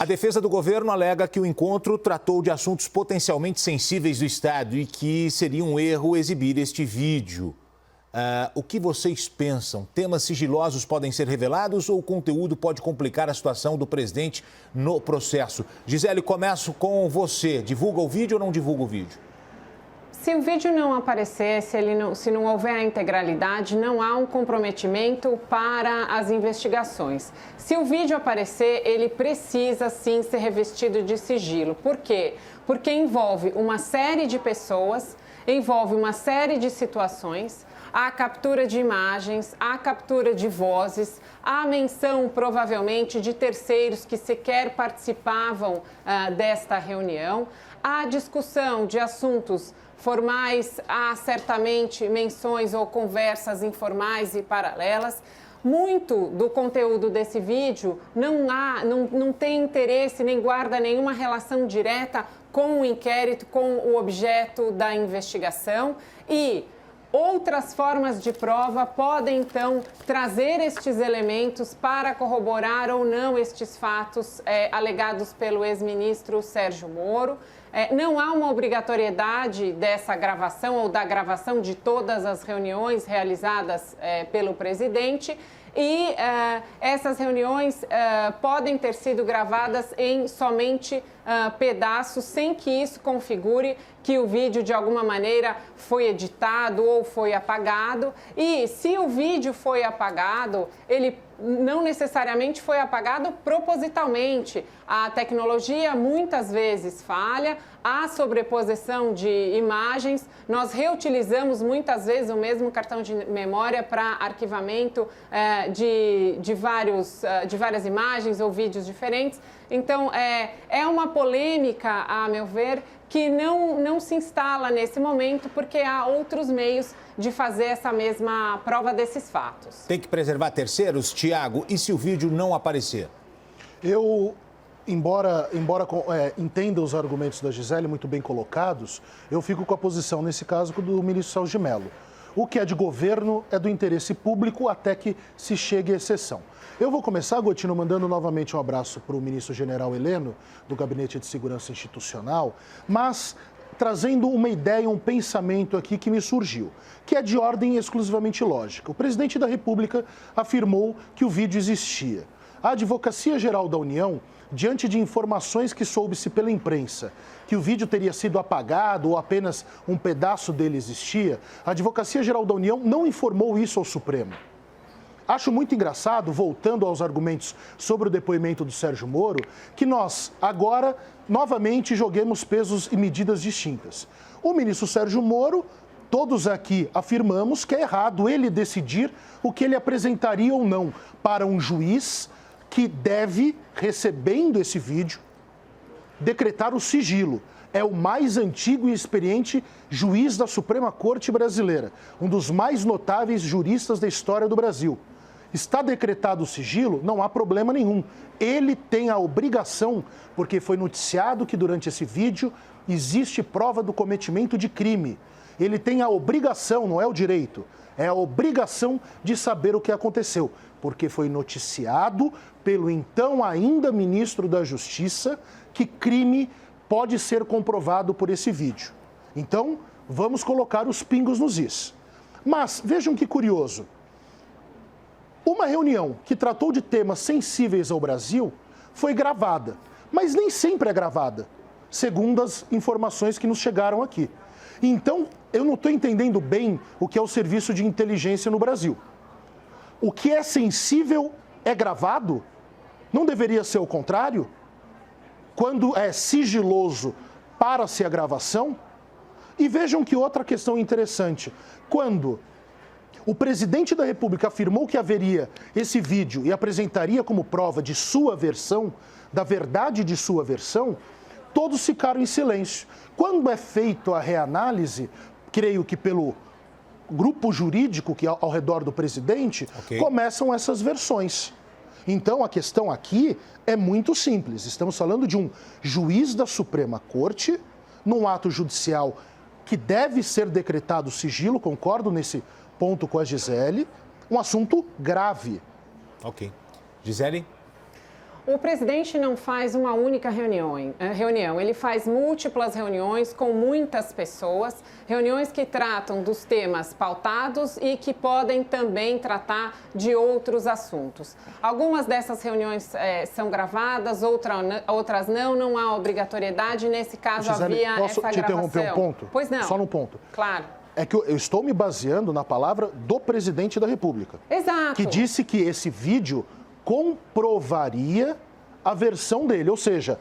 A defesa do governo alega que o encontro tratou de assuntos potencialmente sensíveis do Estado e que seria um erro exibir este vídeo. O que vocês pensam? Temas sigilosos podem ser revelados ou o conteúdo pode complicar a situação do presidente no processo? Gisele, começo com você. Divulga o vídeo ou não divulga o vídeo? Se o vídeo não aparecer, se não houver a integralidade, não há um comprometimento para as investigações. Se o vídeo aparecer, ele precisa sim ser revestido de sigilo. Por quê? Porque envolve uma série de pessoas, envolve uma série de situações, há captura de imagens, há captura de vozes, há menção provavelmente de terceiros que sequer participavam desta reunião, há discussão de assuntos formais, há certamente menções ou conversas informais e paralelas. Muito do conteúdo desse vídeo não tem interesse nem guarda nenhuma relação direta com o inquérito, com o objeto da investigação e outras formas de prova podem, então, trazer estes elementos para corroborar ou não estes fatos alegados pelo ex-ministro Sérgio Moro. Não há uma obrigatoriedade dessa gravação ou da gravação de todas as reuniões realizadas pelo presidente e essas reuniões podem ter sido gravadas em somente pedaços, sem que isso configure que o vídeo de alguma maneira foi editado ou foi apagado. E se o vídeo foi apagado, ele não necessariamente foi apagado propositalmente. A tecnologia muitas vezes falha, há sobreposição de imagens, nós reutilizamos muitas vezes o mesmo cartão de memória para arquivamento de várias imagens ou vídeos diferentes. Então, é uma polêmica, a meu ver, que não se instala nesse momento, porque há outros meios de fazer essa mesma prova desses fatos. Tem que preservar terceiros, Tiago, e se o vídeo não aparecer? Eu, embora entenda os argumentos da Gisele muito bem colocados, eu fico com a posição, nesse caso, do ministro Celso de Mello. O que é de governo é do interesse público até que se chegue à exceção. Eu vou começar, Gotino, mandando novamente um abraço para o ministro-general Heleno, do Gabinete de Segurança Institucional, mas trazendo uma ideia, um pensamento aqui que me surgiu, que é de ordem exclusivamente lógica. O presidente da República afirmou que o vídeo existia. A Advocacia Geral da União, diante de informações que soube-se pela imprensa, que o vídeo teria sido apagado ou apenas um pedaço dele existia, a Advocacia Geral da União não informou isso ao Supremo. Acho muito engraçado, voltando aos argumentos sobre o depoimento do Sérgio Moro, que nós, agora, novamente joguemos pesos e medidas distintas. O ministro Sérgio Moro, todos aqui afirmamos que é errado ele decidir o que ele apresentaria ou não para um juiz que deve, recebendo esse vídeo, decretar o sigilo. É o mais antigo e experiente juiz da Suprema Corte Brasileira, um dos mais notáveis juristas da história do Brasil. Está decretado o sigilo, não há problema nenhum. Ele tem a obrigação, porque foi noticiado que durante esse vídeo existe prova do cometimento de crime. Ele tem a obrigação, não é o direito, é a obrigação de saber o que aconteceu, porque foi noticiado pelo então ainda ministro da Justiça que crime pode ser comprovado por esse vídeo. Então, vamos colocar os pingos nos is. Mas, vejam que curioso. Uma reunião que tratou de temas sensíveis ao Brasil foi gravada, mas nem sempre é gravada, segundo as informações que nos chegaram aqui. Então, eu não estou entendendo bem o que é o serviço de inteligência no Brasil. O que é sensível é gravado? Não deveria ser o contrário? Quando é sigiloso, para-se a gravação? E vejam que outra questão interessante. Quando o presidente da República afirmou que haveria esse vídeo e apresentaria como prova de sua versão, da verdade de sua versão, todos ficaram em silêncio. Quando é feita a reanálise, creio que pelo grupo jurídico que ao redor do presidente, começam essas versões. Então, a questão aqui é muito simples. Estamos falando de um juiz da Suprema Corte, num ato judicial que deve ser decretado sigilo, concordo nesse ponto com a Gisele, um assunto grave. Ok. Gisele? O presidente não faz uma única reunião, ele faz múltiplas reuniões com muitas pessoas, reuniões que tratam dos temas pautados e que podem também tratar de outros assuntos. Algumas dessas reuniões são gravadas, outras não há obrigatoriedade, nesse caso Gisele, havia posso essa te gravação. interromper um ponto? Pois não. Só num ponto. Claro. É que eu estou me baseando na palavra do presidente da República. Exato. Que disse que esse vídeo comprovaria a versão dele. Ou seja,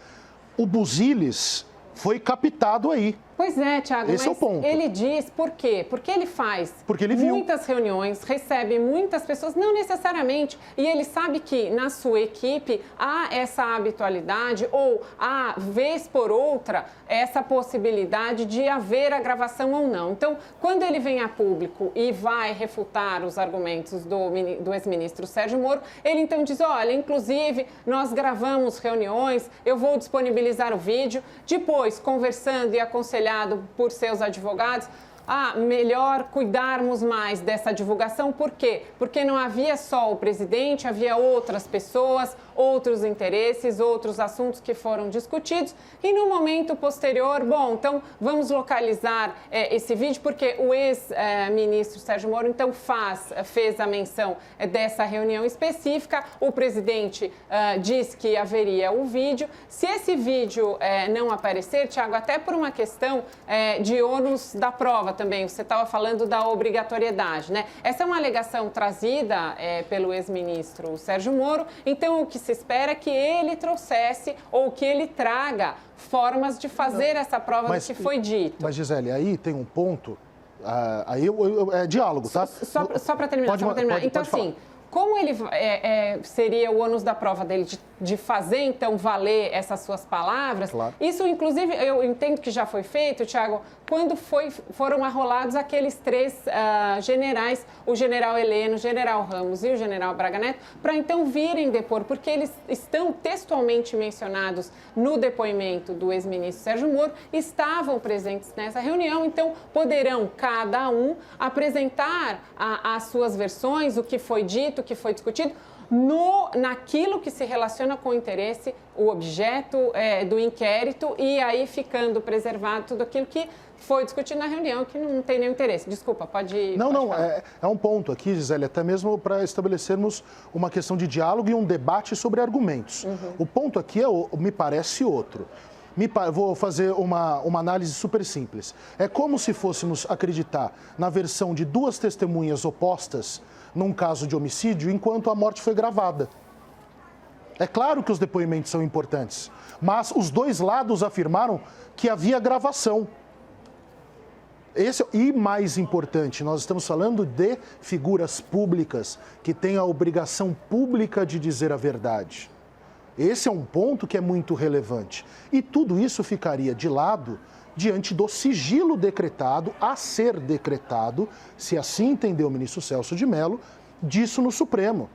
o Buziles foi captado aí. Pois é, Thiago, Esse é o ponto. Ele diz por quê? Porque ele faz Porque ele viu. muitas reuniões, recebe muitas pessoas, não necessariamente, e ele sabe que na sua equipe há essa habitualidade ou há, vez por outra, essa possibilidade de haver a gravação ou não. Então, quando ele vem a público e vai refutar os argumentos do ex-ministro Sérgio Moro, ele então diz, olha, inclusive, nós gravamos reuniões, eu vou disponibilizar o vídeo, depois, conversando e aconselhando por seus advogados, melhor cuidarmos mais dessa divulgação. Por quê? Porque não havia só o presidente, havia outras pessoas, outros interesses, outros assuntos que foram discutidos. E no momento posterior, então vamos localizar esse vídeo, porque o ex-ministro Sérgio Moro, então, fez a menção dessa reunião específica. O presidente disse que haveria o vídeo. Se esse vídeo não aparecer, Thiago, até por uma questão de ônus da prova também, você estava falando da obrigatoriedade, né? Essa é uma alegação trazida pelo ex-ministro Sérgio Moro, então o que se espera é que ele trouxesse ou que ele traga formas de fazer essa prova do que foi dito. Mas, Gisele, aí tem um ponto, aí é diálogo, tá? Só para terminar, então, assim, como ele seria o ônus da prova dele de fazer, então, valer essas suas palavras, claro. Isso, inclusive, eu entendo que já foi feito, Thiago, quando foram arrolados aqueles 3 generais, o general Heleno, o general Ramos e o general Braga Neto, para então virem depor, porque eles estão textualmente mencionados no depoimento do ex-ministro Sérgio Moro, estavam presentes nessa reunião, então poderão cada um apresentar as suas versões, o que foi dito, o que foi discutido, naquilo que se relaciona com o interesse, o objeto do inquérito, e aí ficando preservado tudo aquilo que foi discutido na reunião, que não tem nenhum interesse. Desculpa, pode... Não, é um ponto aqui, Gisele, até mesmo para estabelecermos uma questão de diálogo e um debate sobre argumentos. Uhum. O ponto aqui me parece outro. Vou fazer uma análise super simples. É como se fôssemos acreditar na versão de 2 testemunhas opostas num caso de homicídio, enquanto a morte foi gravada. É claro que os depoimentos são importantes, mas os 2 lados afirmaram que havia gravação. E mais importante, nós estamos falando de figuras públicas que têm a obrigação pública de dizer a verdade. Esse é um ponto que é muito relevante. E tudo isso ficaria de lado diante do sigilo decretado, a ser decretado, se assim entendeu o ministro Celso de Mello, disso no Supremo.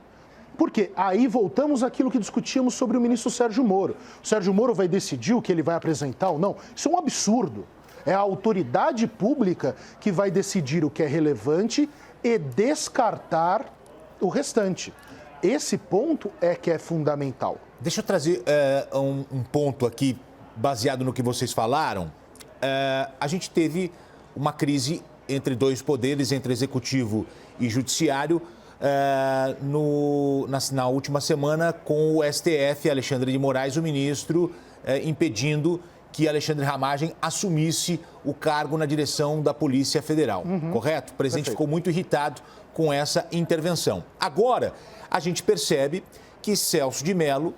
Porque aí voltamos àquilo que discutíamos sobre o ministro Sérgio Moro. O Sérgio Moro vai decidir o que ele vai apresentar ou não? Isso é um absurdo. É a autoridade pública que vai decidir o que é relevante e descartar o restante. Esse ponto é que é fundamental. Deixa eu trazer um ponto aqui, baseado no que vocês falaram. A gente teve uma crise entre 2 poderes, entre executivo e judiciário, na última semana, com o STF, Alexandre de Moraes, o ministro, impedindo que Alexandre Ramagem assumisse o cargo na direção da Polícia Federal, correto? O presidente ficou muito irritado com essa intervenção. Agora, a gente percebe que Celso de Mello,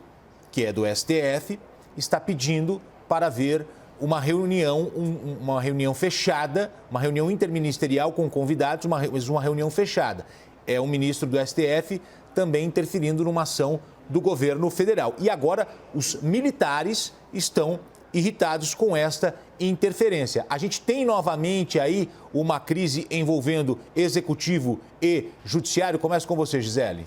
que é do STF, está pedindo para ver uma reunião fechada, uma reunião interministerial com convidados, uma reunião fechada. É um ministro do STF também interferindo numa ação do governo federal. E agora os militares estão irritados com esta interferência. A gente tem novamente aí uma crise envolvendo executivo e judiciário. Começa com você, Gisele.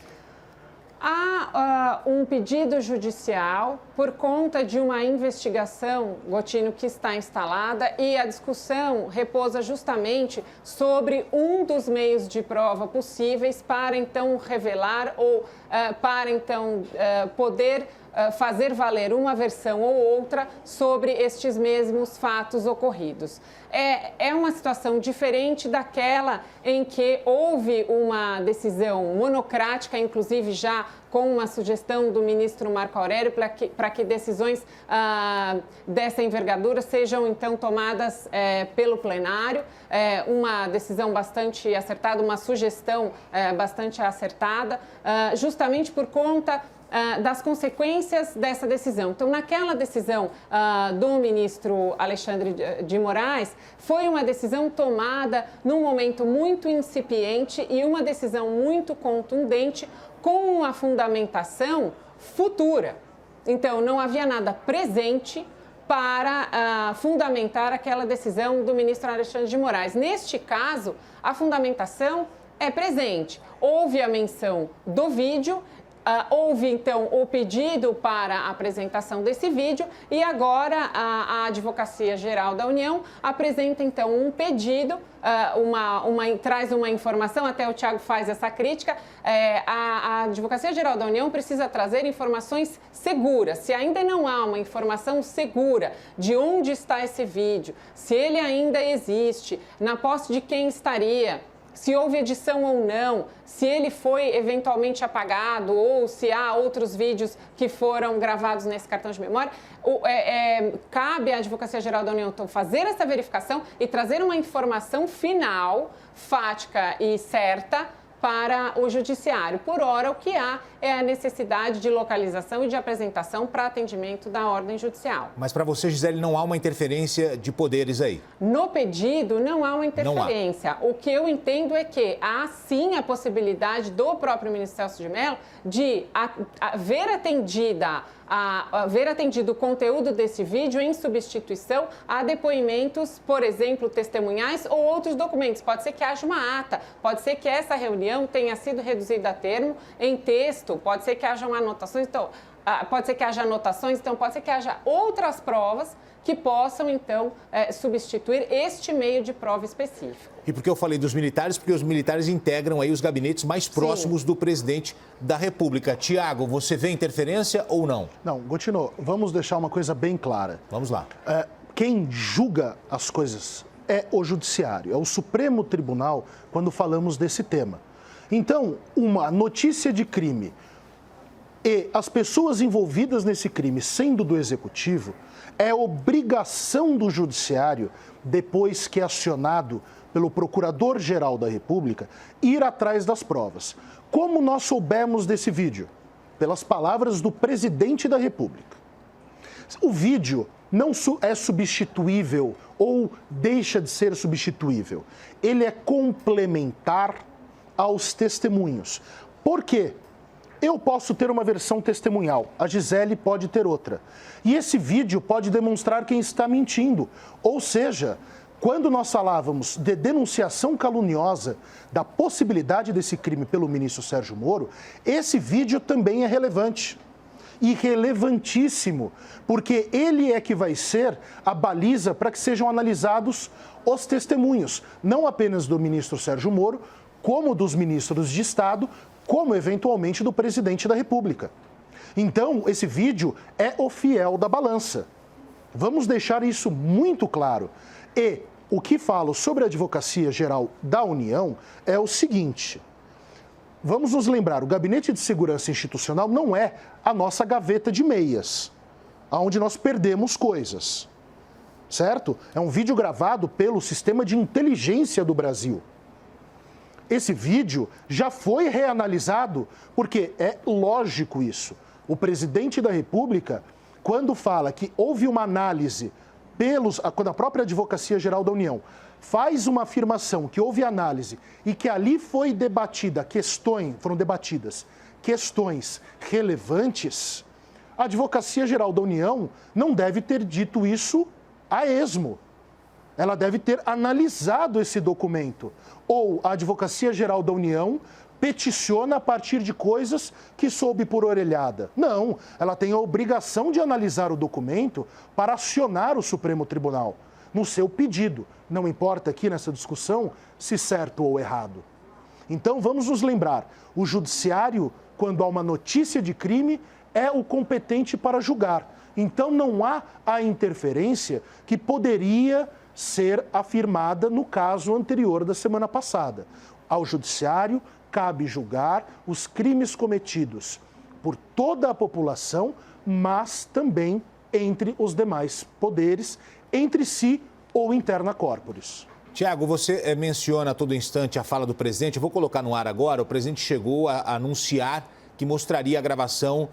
Há um pedido judicial por conta de uma investigação, Gotino, que está instalada, e a discussão repousa justamente sobre um dos meios de prova possíveis para então revelar ou para então poder fazer valer uma versão ou outra sobre estes mesmos fatos ocorridos. É uma situação diferente daquela em que houve uma decisão monocrática, inclusive já com uma sugestão do ministro Marco Aurélio para que decisões dessa envergadura sejam, então, tomadas pelo plenário. Uma decisão bastante acertada, uma sugestão bastante acertada, justamente por conta das consequências dessa decisão. Então, naquela decisão do ministro Alexandre de Moraes, foi uma decisão tomada num momento muito incipiente e uma decisão muito contundente com uma fundamentação futura. Então, não havia nada presente para fundamentar aquela decisão do ministro Alexandre de Moraes. Neste caso, a fundamentação é presente. Houve a menção do vídeo, houve, então, o pedido para a apresentação desse vídeo e agora a Advocacia Geral da União apresenta, então, um pedido, traz uma informação, até o Thiago faz essa crítica, a Advocacia Geral da União precisa trazer informações seguras. Se ainda não há uma informação segura de onde está esse vídeo, se ele ainda existe, na posse de quem estaria, se houve edição ou não, se ele foi eventualmente apagado ou se há outros vídeos que foram gravados nesse cartão de memória, cabe à Advocacia Geral da União então, fazer essa verificação e trazer uma informação final, fática e certa, para o judiciário. Por hora, o que há é a necessidade de localização e de apresentação para atendimento da ordem judicial. Mas para você, Gisele, não há uma interferência de poderes aí? No pedido, não há uma interferência. Não há. O que eu entendo é que há sim a possibilidade do próprio ministro Celso de Mello de ver atendido o conteúdo desse vídeo em substituição a depoimentos, por exemplo, testemunhais ou outros documentos. Pode ser que haja uma ata, pode ser que essa reunião tenha sido reduzida a termo em texto, pode ser que haja anotações, então pode ser que haja outras provas que possam, então, substituir este meio de prova específico. E por que eu falei dos militares? Porque os militares integram aí os gabinetes mais próximos do presidente da República. Tiago, você vê interferência ou não? Não, Gotino, vamos deixar uma coisa bem clara. Vamos lá. Quem julga as coisas é o Judiciário, é o Supremo Tribunal quando falamos desse tema. Então, uma notícia de crime e as pessoas envolvidas nesse crime sendo do Executivo, é obrigação do Judiciário, depois que é acionado pelo Procurador-Geral da República, ir atrás das provas. Como nós soubemos desse vídeo? Pelas palavras do Presidente da República. O vídeo não é substituível ou deixa de ser substituível. Ele é complementar aos testemunhos. Por quê? Eu posso ter uma versão testemunhal, a Gisele pode ter outra. E esse vídeo pode demonstrar quem está mentindo. Ou seja, quando nós falávamos de denunciação caluniosa, da possibilidade desse crime pelo ministro Sérgio Moro, esse vídeo também é relevante. E relevantíssimo, porque ele é que vai ser a baliza para que sejam analisados os testemunhos, não apenas do ministro Sérgio Moro, como dos ministros de Estado, como eventualmente do presidente da República. Então, esse vídeo é o fiel da balança. Vamos deixar isso muito claro. E o que falo sobre a Advocacia Geral da União é o seguinte: vamos nos lembrar, o Gabinete de Segurança Institucional não é a nossa gaveta de meias, onde nós perdemos coisas, certo? É um vídeo gravado pelo Sistema de Inteligência do Brasil. Esse vídeo já foi reanalisado, porque é lógico isso. O presidente da República, quando fala que houve uma análise quando a própria Advocacia Geral da União faz uma afirmação que houve análise e que ali foram debatidas questões relevantes, a Advocacia Geral da União não deve ter dito isso a esmo. Ela deve ter analisado esse documento. Ou a Advocacia Geral da União peticiona a partir de coisas que soube por orelhada. Não, ela tem a obrigação de analisar o documento para acionar o Supremo Tribunal no seu pedido. Não importa aqui nessa discussão se certo ou errado. Então vamos nos lembrar, o Judiciário, quando há uma notícia de crime, é o competente para julgar. Então, não há a interferência que poderia ser afirmada no caso anterior da semana passada. Ao Judiciário cabe julgar os crimes cometidos por toda a população, mas também entre os demais poderes, entre si ou interna corporis. Tiago, você menciona a todo instante a fala do presidente. Eu vou colocar no ar agora. O presidente chegou a anunciar que mostraria a gravação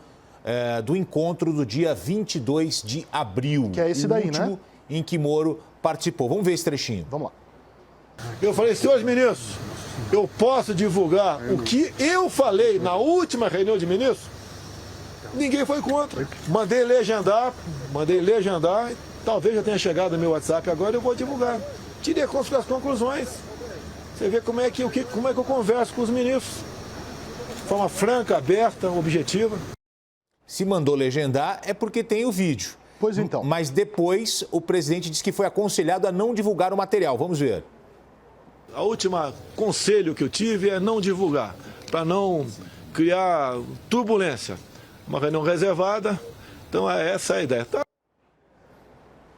do encontro do dia 22 de abril. Que é esse daí, né? Em que Moro participou. Vamos ver esse trechinho. Vamos lá. Eu falei, senhores ministros, eu posso divulgar o que eu falei na última reunião de ministros? Ninguém foi contra. Mandei legendar, talvez já tenha chegado no meu WhatsApp agora, eu vou divulgar. Tirei as conclusões. Você vê como é que eu converso com os ministros. De forma franca, aberta, objetiva. Se mandou legendar é porque tem o vídeo. Pois então. Mas depois o presidente disse que foi aconselhado a não divulgar o material. Vamos ver. A última conselho que eu tive é não divulgar, para não criar turbulência. Uma reunião reservada, então essa é a ideia. Tá?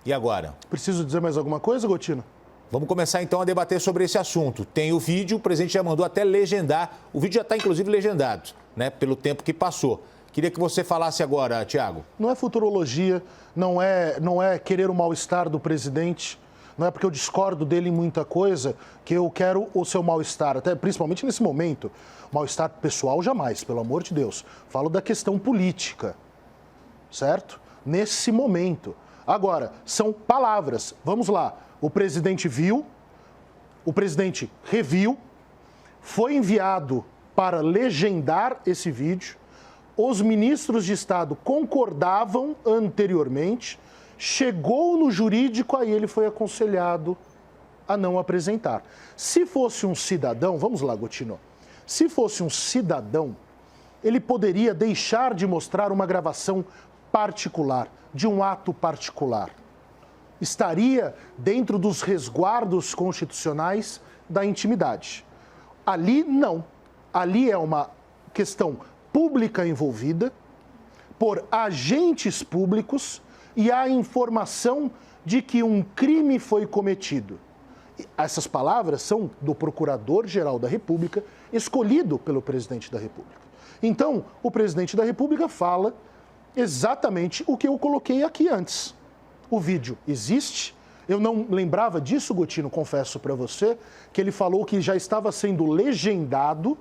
E agora? Preciso dizer mais alguma coisa, Gotino? Vamos começar então a debater sobre esse assunto. Tem o vídeo, o presidente já mandou até legendar. O vídeo já está inclusive legendado, né, pelo tempo que passou. Queria que você falasse agora, Tiago. Não é futurologia, não é querer o mal-estar do presidente, não é porque eu discordo dele em muita coisa que eu quero o seu mal-estar, até principalmente nesse momento. Mal-estar pessoal jamais, pelo amor de Deus. Falo da questão política, certo? Nesse momento. Agora, são palavras. Vamos lá. O presidente viu, o presidente reviu, foi enviado para legendar esse vídeo. Os ministros de Estado concordavam anteriormente, chegou no jurídico, aí ele foi aconselhado a não apresentar. Se fosse um cidadão, vamos lá, Gotino, se fosse um cidadão, ele poderia deixar de mostrar uma gravação particular, de um ato particular. Estaria dentro dos resguardos constitucionais da intimidade. Ali, não. Ali é uma questão pública envolvida por agentes públicos e a informação de que um crime foi cometido. Essas palavras são do Procurador-Geral da República, escolhido pelo Presidente da República. Então, o Presidente da República fala exatamente o que eu coloquei aqui antes. O vídeo existe. Eu não lembrava disso, Gotino, confesso para você, que ele falou que já estava sendo legendado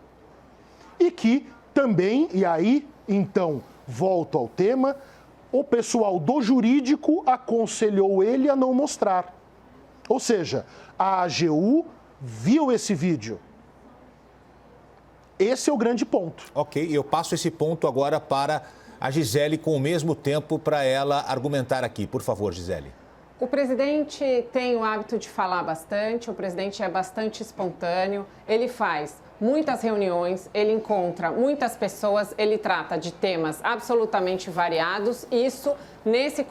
e que também, e aí, então, volto ao tema, o pessoal do jurídico aconselhou ele a não mostrar. Ou seja, a AGU viu esse vídeo. Esse é o grande ponto. Ok, eu passo esse ponto agora para a Gisele com o mesmo tempo para ela argumentar aqui. Por favor, Gisele. O presidente tem o hábito de falar bastante, o presidente é bastante espontâneo, ele faz muitas reuniões, ele encontra muitas pessoas, ele trata de temas absolutamente variados, isso nesse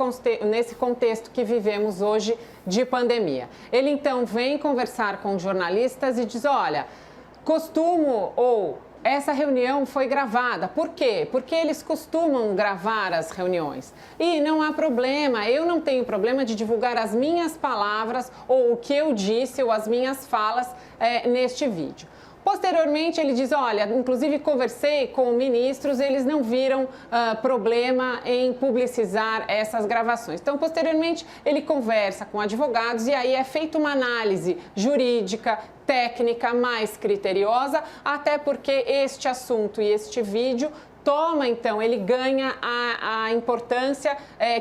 contexto que vivemos hoje de pandemia. Ele então vem conversar com jornalistas e diz, olha, essa reunião foi gravada. Por quê? Porque eles costumam gravar as reuniões. E não há problema, eu não tenho problema de divulgar as minhas palavras ou o que eu disse ou as minhas falas neste vídeo. Posteriormente, ele diz, olha, inclusive conversei com ministros, eles não viram problema em publicizar essas gravações. Então, posteriormente, ele conversa com advogados e aí é feita uma análise jurídica, técnica, mais criteriosa, até porque este assunto e este vídeo toma, então, ele ganha a importância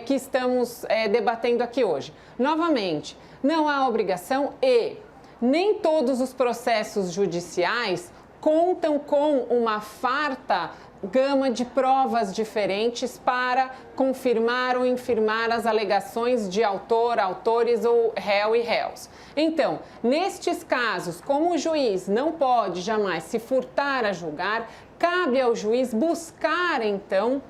que estamos debatendo aqui hoje. Novamente, não há obrigação e nem todos os processos judiciais contam com uma farta gama de provas diferentes para confirmar ou infirmar as alegações de autor, autores ou réu e réus. Então, nestes casos, como o juiz não pode jamais se furtar a julgar, cabe ao juiz buscar, então,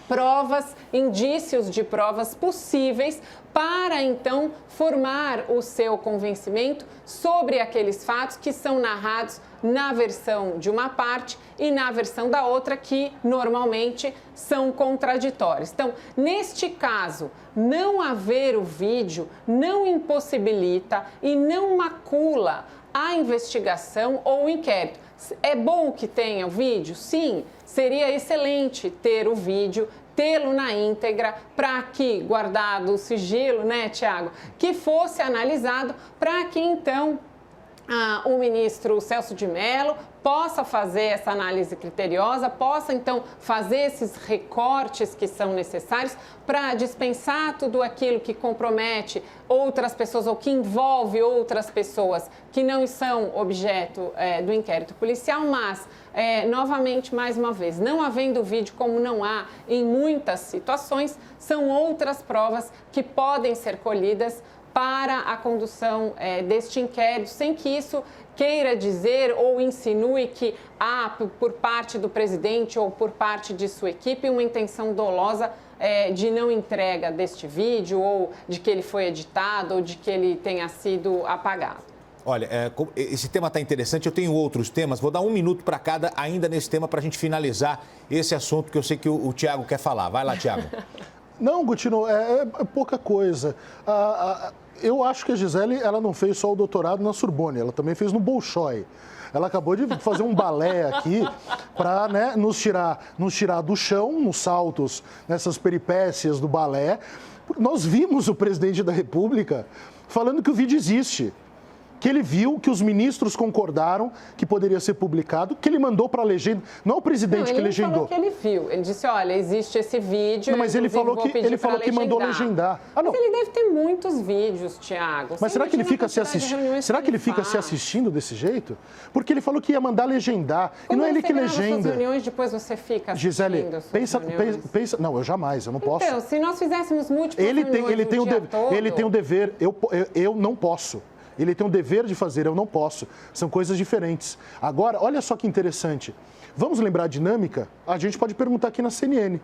provas, indícios de provas possíveis para, então, formar o seu convencimento sobre aqueles fatos que são narrados na versão de uma parte e na versão da outra, que normalmente são contraditórios. Então, neste caso, não haver o vídeo não impossibilita e não macula a investigação ou o inquérito. É bom que tenha o vídeo? Sim, seria excelente ter o vídeo, tê-lo na íntegra, para que, guardado o sigilo, né, Tiago, que fosse analisado para que, então, o ministro Celso de Mello possa fazer essa análise criteriosa, possa, então, fazer esses recortes que são necessários para dispensar tudo aquilo que compromete outras pessoas ou que envolve outras pessoas que não são objeto do inquérito policial, mas, novamente, mais uma vez, não havendo vídeo, como não há em muitas situações, são outras provas que podem ser colhidas para a condução deste inquérito, sem que isso queira dizer ou insinue que há, por parte do presidente ou por parte de sua equipe, uma intenção dolosa de não entrega deste vídeo, ou de que ele foi editado, ou de que ele tenha sido apagado. Olha, esse tema está interessante, eu tenho outros temas, vou dar 1 minuto para cada ainda nesse tema para a gente finalizar esse assunto que eu sei que o Tiago quer falar. Vai lá, Tiago. Não, Gotino, é pouca coisa. Eu acho que a Gisele, ela não fez só o doutorado na Sorbonne, ela também fez no Bolshoi. Ela acabou de fazer um balé aqui para, né, nos tirar do chão, nos saltos, nessas peripécias do balé. Nós vimos o presidente da República falando que o vídeo existe, que ele viu, que os ministros concordaram que poderia ser publicado, que ele mandou para a legenda. Não é o presidente que legendou. Ele falou que ele viu. Ele disse, olha, existe esse vídeo. Não, mas ele falou que mandou legendar. Mas ele deve ter muitos vídeos, Tiago. Mas será que ele fica se assistindo? Será que ele fica se assistindo desse jeito? Porque ele falou que ia mandar legendar. Como e não é ele que legenda. Suas reuniões, depois você fica assistindo. Gisele, pensa. Não, eu jamais, eu não posso. Então, se nós fizéssemos múltiplas reuniões ele tem o dever, eu não posso. Ele tem o dever de fazer, eu não posso. São coisas diferentes. Agora, olha só que interessante. Vamos lembrar a dinâmica? A gente pode perguntar aqui na CNN.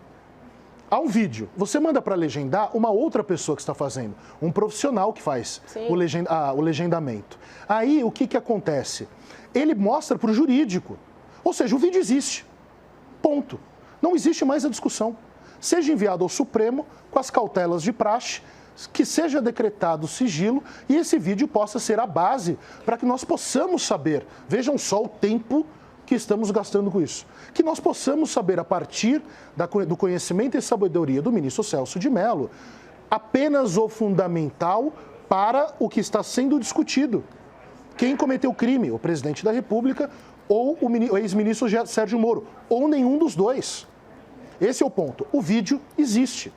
Há um vídeo. Você manda para legendar uma outra pessoa que está fazendo. Um profissional que faz o legendamento. Aí, o que acontece? Ele mostra para o jurídico. Ou seja, o vídeo existe. Ponto. Não existe mais a discussão. Seja enviado ao Supremo com as cautelas de praxe, que seja decretado sigilo e esse vídeo possa ser a base para que nós possamos saber, vejam só o tempo que estamos gastando com isso, que nós possamos saber a partir do conhecimento e sabedoria do ministro Celso de Mello, apenas o fundamental para o que está sendo discutido. Quem cometeu o crime? O presidente da República ou o ex-ministro Sérgio Moro, ou nenhum dos dois. Esse é o ponto. O vídeo existe.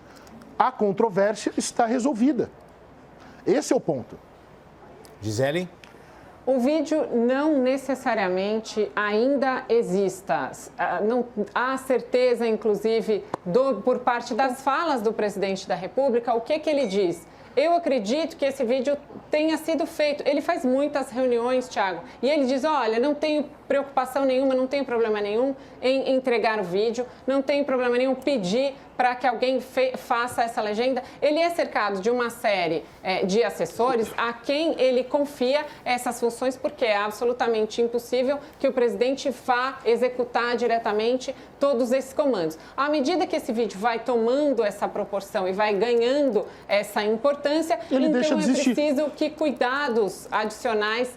A controvérsia está resolvida. Esse é o ponto. Gisele? O vídeo não necessariamente ainda exista. Não há certeza, inclusive, por parte das falas do presidente da República, o que ele diz. Eu acredito que esse vídeo tenha sido feito. Ele faz muitas reuniões, Tiago, e ele diz, olha, não tenho preocupação nenhuma, não tenho problema nenhum em entregar o vídeo, não tenho problema nenhum pedir para que alguém faça essa legenda. Ele é cercado de uma série de assessores a quem ele confia essas funções, porque é absolutamente impossível que o presidente vá executar diretamente todos esses comandos. À medida que esse vídeo vai tomando essa proporção e vai ganhando essa importância, ele então é preciso que cuidados adicionais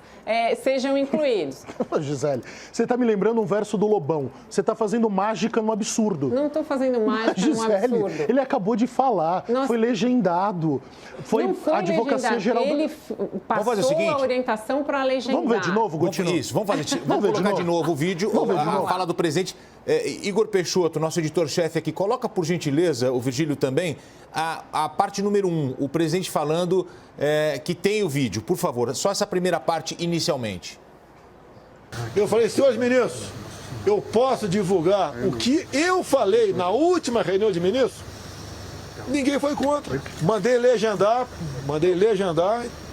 sejam incluídos. Gisele, você está me lembrando um verso do Lobão. Você está fazendo mágica no absurdo. Não estou fazendo mágica no absurdo. Ele acabou de falar. Foi legendado. Foi a Advocacia Geral... Ele passou a orientação para legendar. Vamos ver de novo, Gotino? Isso, vamos colocar de novo o vídeo, a fala do presidente. Igor Peixoto, nosso editor-chefe aqui, coloca por gentileza, o Virgílio também, a parte número 1, o presidente falando que tem o vídeo, por favor, só essa primeira parte inicialmente. Eu falei, senhores ministros, eu posso divulgar o que eu falei na última reunião de ministros? Ninguém foi contra. Mandei legendar,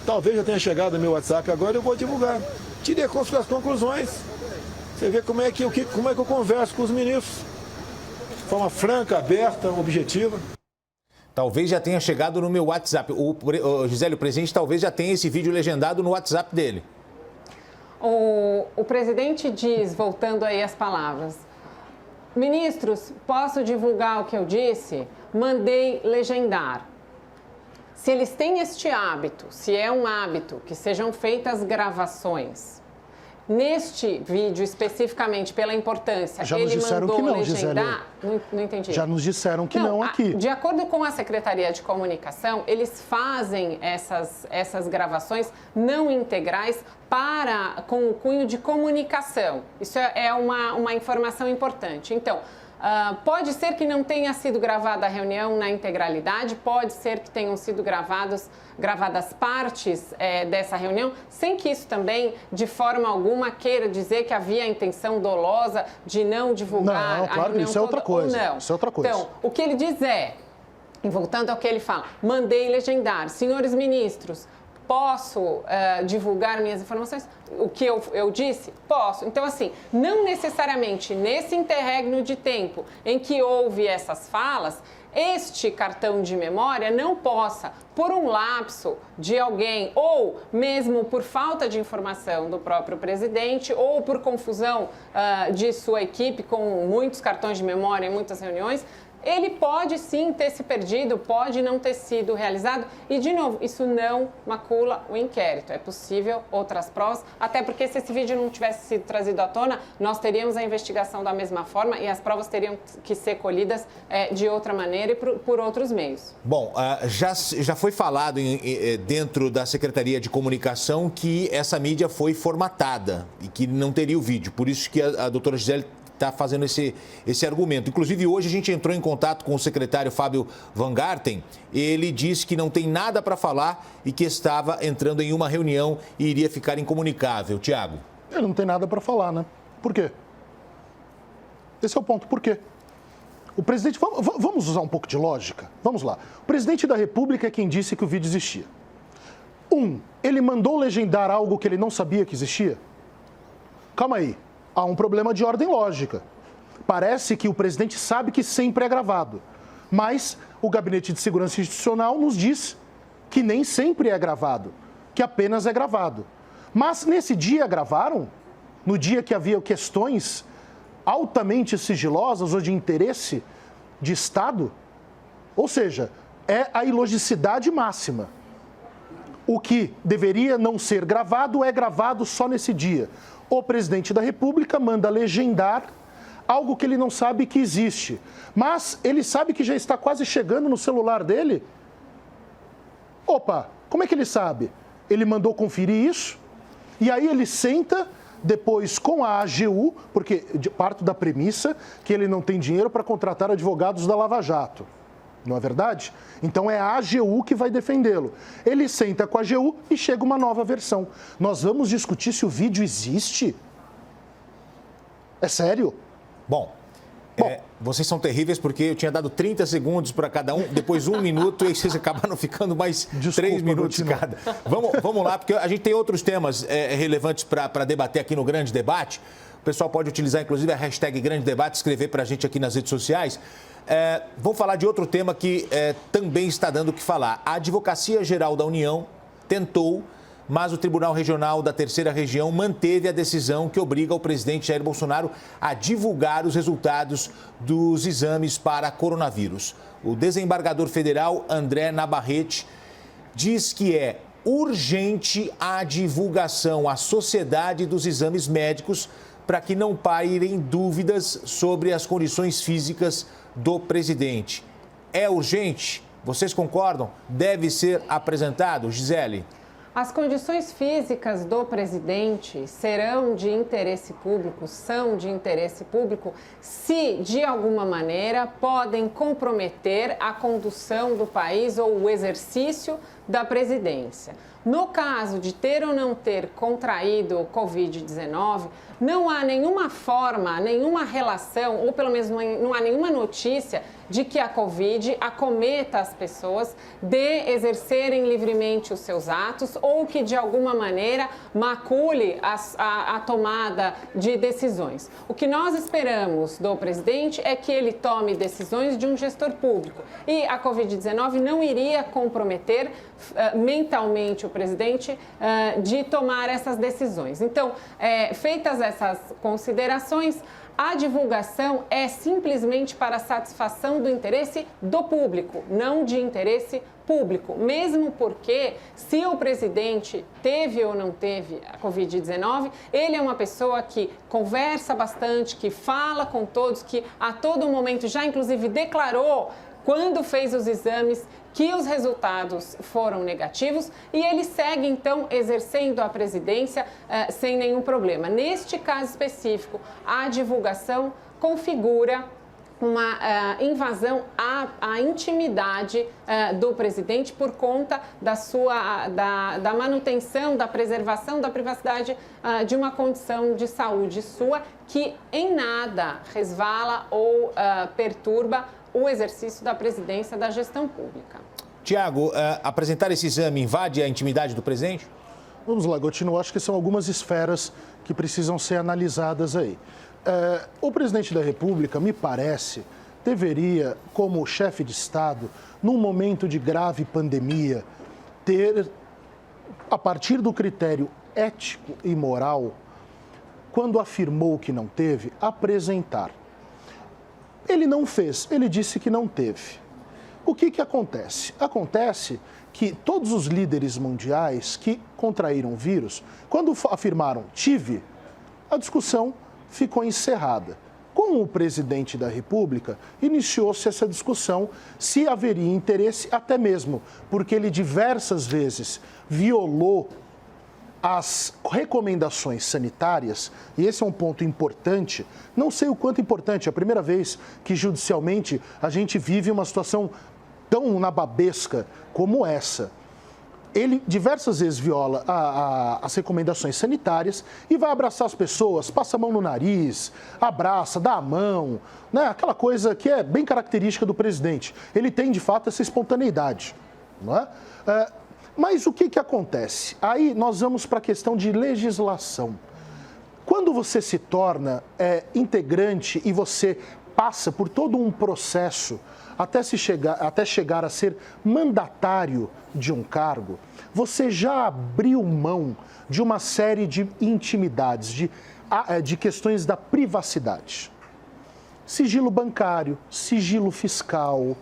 talvez já tenha chegado no meu WhatsApp, agora eu vou divulgar. Tirei as conclusões. Você vê como é que eu converso com os ministros. de forma franca, aberta, objetiva. Talvez já tenha chegado no meu WhatsApp. Gisele, o presidente talvez já tenha esse vídeo legendado no WhatsApp dele. O presidente diz, voltando aí às palavras, ministros, posso divulgar o que eu disse? Mandei legendar. Se eles têm este hábito, se é um hábito que sejam feitas gravações, neste vídeo especificamente pela importância, já nos ele disseram mandou que não, legendar. Não entendi. Já nos disseram que não aqui. De acordo com a Secretaria de Comunicação, eles fazem essas gravações não integrais com o cunho de comunicação. Isso é uma informação importante. Então, pode ser que não tenha sido gravada a reunião na integralidade, pode ser que tenham sido gravadas partes dessa reunião, sem que isso também, de forma alguma, queira dizer que havia a intenção dolosa de não divulgar não, claro, a reunião isso é outra coisa. Não. Isso é outra coisa. Então, o que ele diz e voltando ao que ele fala, mandei legendar, senhores ministros, posso divulgar minhas informações? O que eu disse? Posso. Então, assim, não necessariamente nesse interregno de tempo em que houve essas falas, este cartão de memória não possa, por um lapso de alguém, ou mesmo por falta de informação do próprio presidente, ou por confusão de sua equipe com muitos cartões de memória em muitas reuniões, ele pode sim ter se perdido, pode não ter sido realizado. E, de novo, isso não macula o inquérito. É possível outras provas, até porque se esse vídeo não tivesse sido trazido à tona, nós teríamos a investigação da mesma forma e as provas teriam que ser colhidas de outra maneira e por outros meios. Bom, já foi falado dentro da Secretaria de Comunicação que essa mídia foi formatada e que não teria o vídeo. Por isso que a doutora Gisele está fazendo esse argumento. Inclusive, hoje a gente entrou em contato com o secretário Fábio Van Garten. Ele disse que não tem nada para falar e que estava entrando em uma reunião e iria ficar incomunicável. Tiago. Ele não tem nada para falar, né? Por quê? Esse é o ponto. Por quê? O presidente... Vamos usar um pouco de lógica? Vamos lá. O presidente da República é quem disse que o vídeo existia. Ele mandou legendar algo que ele não sabia que existia? Calma aí. Há um problema de ordem lógica. Parece que o presidente sabe que sempre é gravado, mas o Gabinete de Segurança Institucional nos diz que nem sempre é gravado, que apenas é gravado. Mas nesse dia gravaram, no dia que havia questões altamente sigilosas ou de interesse de Estado, ou seja, é a ilogicidade máxima. O que deveria não ser gravado é gravado só nesse dia. O presidente da República manda legendar algo que ele não sabe que existe. Mas ele sabe que já está quase chegando no celular dele. Opa, como é que ele sabe? Ele mandou conferir isso e aí ele senta depois com a AGU, porque parto da premissa que ele não tem dinheiro para contratar advogados da Lava Jato. Não é verdade? Então é a AGU que vai defendê-lo. Ele senta com a AGU e chega uma nova versão. Nós vamos discutir se o vídeo existe? É sério? Bom, vocês são terríveis porque eu tinha dado 30 segundos para cada um, depois 1 minuto e vocês acabaram ficando mais 3 minutos cada. Vamos lá, porque a gente tem outros temas relevantes para debater aqui no Grande Debate. O pessoal pode utilizar, inclusive, a hashtag Grande Debate, escrever para a gente aqui nas redes sociais. Vamos falar de outro tema que também está dando o que falar. A Advocacia Geral da União tentou, mas o Tribunal Regional da Terceira Região manteve a decisão que obriga o presidente Jair Bolsonaro a divulgar os resultados dos exames para coronavírus. O desembargador federal André Navarrete diz que é urgente a divulgação à sociedade dos exames médicos para que não pairem dúvidas sobre as condições físicas do presidente. É urgente? Vocês concordam? Deve ser apresentado? Gisele? As condições físicas do presidente serão de interesse público, são de interesse público, se de alguma maneira podem comprometer a condução do país ou o exercício da presidência. No caso de ter ou não ter contraído o Covid-19, não há nenhuma forma, nenhuma relação, ou pelo menos não há nenhuma notícia de que a Covid acometa as pessoas de exercerem livremente os seus atos ou que de alguma maneira macule a tomada de decisões. O que nós esperamos do presidente é que ele tome decisões de um gestor público e a Covid-19 não iria comprometer mentalmente o presidente de tomar essas decisões. Então, feitas essas considerações, a divulgação é simplesmente para a satisfação do interesse do público, não de interesse público, mesmo porque se o presidente teve ou não teve a Covid-19, ele é uma pessoa que conversa bastante, que fala com todos, que a todo momento já inclusive declarou quando fez os exames que os resultados foram negativos e ele segue, então, exercendo a presidência sem nenhum problema. Neste caso específico, a divulgação configura uma invasão à intimidade do presidente por conta da manutenção, da preservação da privacidade de uma condição de saúde sua que em nada resvala ou perturba o exercício da presidência da gestão pública. Tiago, apresentar esse exame invade a intimidade do presidente? Vamos lá, Gotino, acho que são algumas esferas que precisam ser analisadas aí. O presidente da República, me parece, deveria, como chefe de Estado, num momento de grave pandemia, ter, a partir do critério ético e moral, quando afirmou que não teve, apresentar. Ele não fez, ele disse que não teve. O que acontece? Acontece que todos os líderes mundiais que contraíram o vírus, quando afirmaram tive, a discussão ficou encerrada. Com o presidente da República, iniciou-se essa discussão se haveria interesse, até mesmo porque ele diversas vezes violou as recomendações sanitárias, e esse é um ponto importante, não sei o quanto importante, é a primeira vez que judicialmente a gente vive uma situação tão nababesca como essa. Ele diversas vezes viola as recomendações sanitárias e vai abraçar as pessoas, passa a mão no nariz, abraça, dá a mão, né? Aquela coisa que é bem característica do presidente. Ele tem, de fato, essa espontaneidade, não é? Mas o que acontece? Aí nós vamos para a questão de legislação. Quando você se torna integrante e você passa por todo um processo até chegar a ser mandatário de um cargo, você já abriu mão de uma série de intimidades, de questões da privacidade. Sigilo bancário, sigilo fiscal,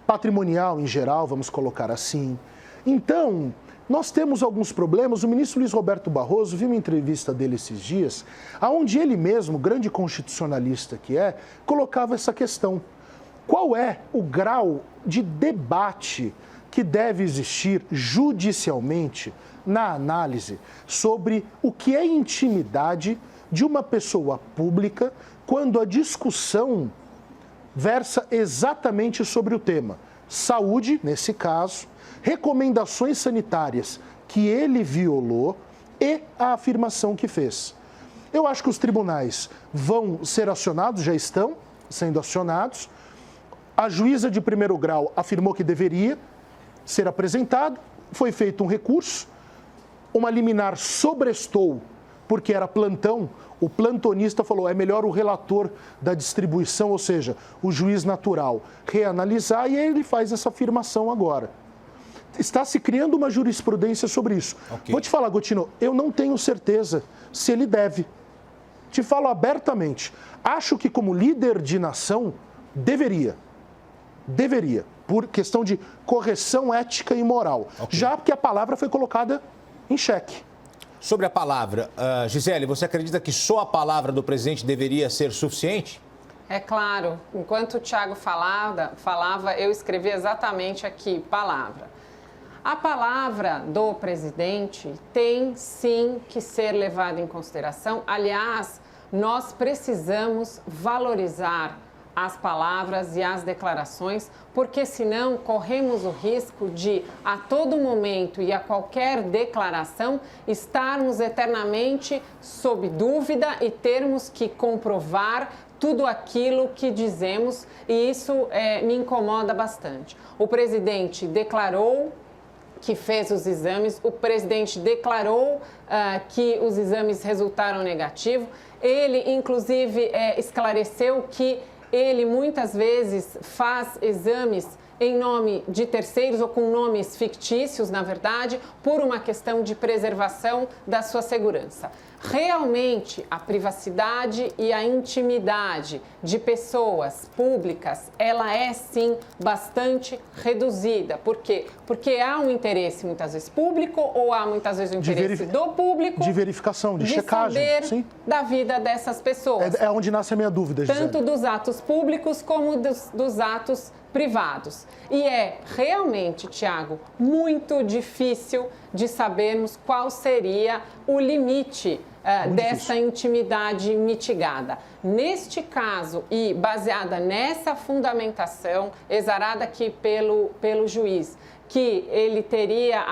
patrimonial em geral, vamos colocar assim. Então, nós temos alguns problemas. O ministro Luiz Roberto Barroso, vi uma entrevista dele esses dias, onde ele mesmo, grande constitucionalista que colocava essa questão. Qual é o grau de debate que deve existir judicialmente na análise sobre o que é intimidade de uma pessoa pública quando a discussão versa exatamente sobre o tema saúde, nesse caso, recomendações sanitárias que ele violou e a afirmação que fez. Eu acho que os tribunais vão ser acionados, já estão sendo acionados. A juíza de primeiro grau afirmou que deveria ser apresentado, foi feito um recurso, uma liminar sobrestou, porque era plantão, o plantonista falou, é melhor o relator da distribuição, ou seja, o juiz natural, reanalisar, e ele faz essa afirmação agora. Está se criando uma jurisprudência sobre isso. Okay. Vou te falar, Gotino, eu não tenho certeza se ele deve. Te falo abertamente. Acho que como líder de nação, deveria, por questão de correção ética e moral. Okay. Já porque a palavra foi colocada em xeque. Sobre a palavra, Gisele, você acredita que só a palavra do presidente deveria ser suficiente? É claro. Enquanto o Tiago falava, eu escrevi exatamente aqui, palavra. A palavra do presidente tem, sim, que ser levada em consideração. Aliás, nós precisamos valorizar as palavras e as declarações, porque senão corremos o risco de, a todo momento e a qualquer declaração, estarmos eternamente sob dúvida e termos que comprovar tudo aquilo que dizemos, e isso me incomoda bastante. O presidente declarou que fez os exames, o presidente declarou que os exames resultaram negativos, ele, inclusive, esclareceu que ele muitas vezes faz exames em nome de terceiros ou com nomes fictícios, na verdade, por uma questão de preservação da sua segurança. Realmente, a privacidade e a intimidade de pessoas públicas, ela é, sim, bastante reduzida. Por quê? Porque há um interesse, muitas vezes, público ou há, muitas vezes, um interesse do público... De verificação, de checagem. Saber sim. da vida dessas pessoas. É onde nasce a minha dúvida, Gisele. Tanto dos atos públicos como dos atos privados. E é realmente, Tiago, muito difícil de sabermos qual seria o limite dessa intimidade mitigada. Neste caso, e baseada nessa fundamentação exarada aqui pelo juiz, que ele teria